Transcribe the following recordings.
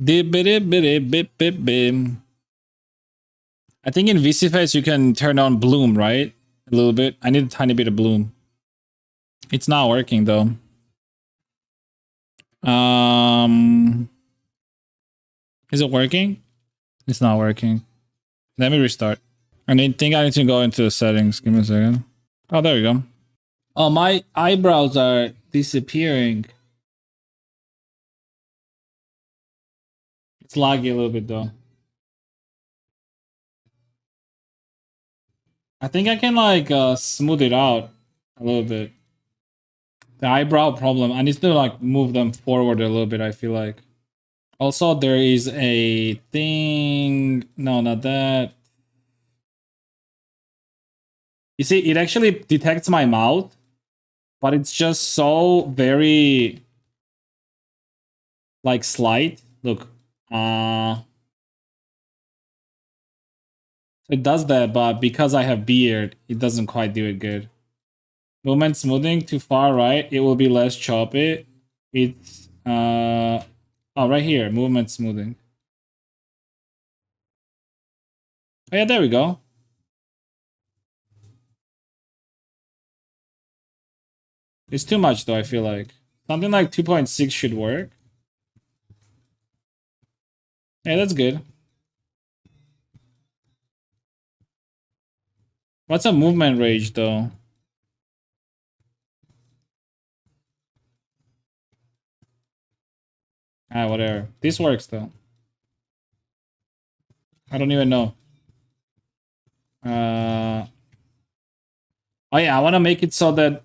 I think in VCFace you can turn on bloom, right? A little bit. I need a tiny bit of bloom. It's not working though. Is it working? It's not working. Let me restart. I think I need to go into the settings. Give me a second. Oh, there we go. Oh, my eyebrows are disappearing. It's laggy a little bit though. I think I can like smooth it out a little bit. The eyebrow problem, I need to like move them forward a little bit, I feel like. Also, there is a thing. No, not that. You see, it actually detects my mouth, but it's just so very like slight. Look, it does that, but because I have beard, it doesn't quite do it good. Movement smoothing to far right, it will be less choppy. It's oh, right here, movement smoothing. Oh yeah, there we go. It's too much though, I feel like. Something like 2.6 should work. Yeah, that's good. What's a movement range though? Ah, whatever. This works though. I don't even know. Oh yeah, I want to make it so that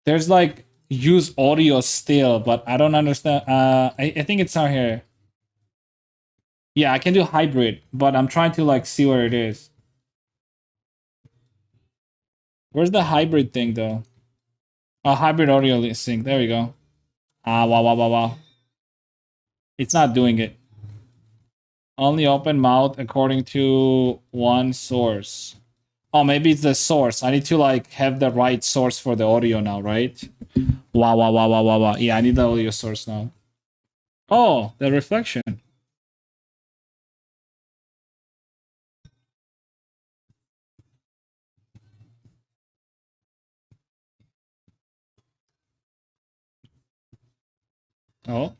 there's like use audio still, but I don't understand. I think it's out here. Yeah, I can do hybrid, but I'm trying to like see where it is. Where's the hybrid thing though? Oh, hybrid audio sync. There we go. Ah, wow. It's not doing it. Only open mouth according to one source. Oh, maybe it's the source. I need to like have the right source for the audio now, right? Wow. Yeah, I need the audio source now. Oh, the reflection. Oh.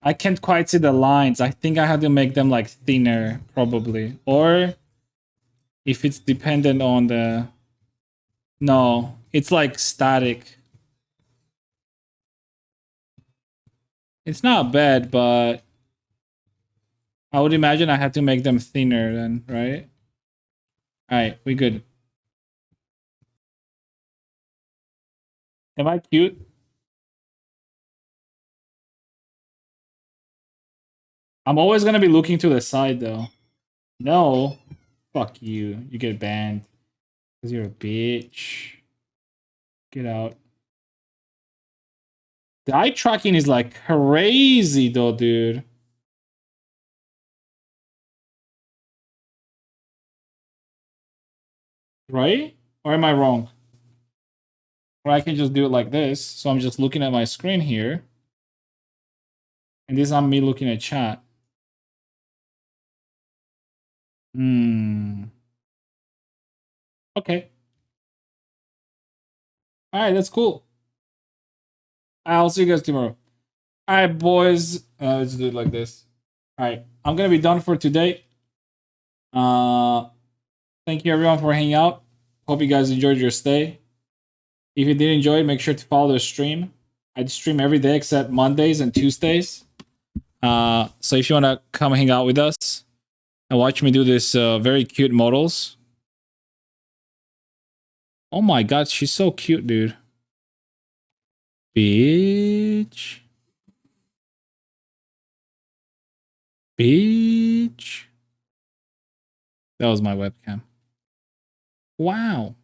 I can't quite see the lines. I think I have to make them like thinner, probably. Or if it's dependent on the... No, it's like static. It's not bad, but I would imagine I have to make them thinner then, right? Alright, we good. Am I cute? I'm always gonna be looking to the side though. No. Fuck you. You get banned. Because you're a bitch. Get out. The eye tracking is like crazy though, dude. Right? Or am I wrong? Or I can just do it like this. So I'm just looking at my screen here. And this is on me looking at chat. Okay. Alright, that's cool. I'll see you guys tomorrow. Alright, boys. Let's do it like this. Alright, I'm gonna be done for today. Thank you everyone for hanging out. Hope you guys enjoyed your stay. If you did enjoy it, make sure to follow the stream. I stream every day except Mondays and Tuesdays. So if you want to come hang out with us and watch me do this very cute models. Oh my god, she's so cute, dude. Bitch. That was my webcam. Wow.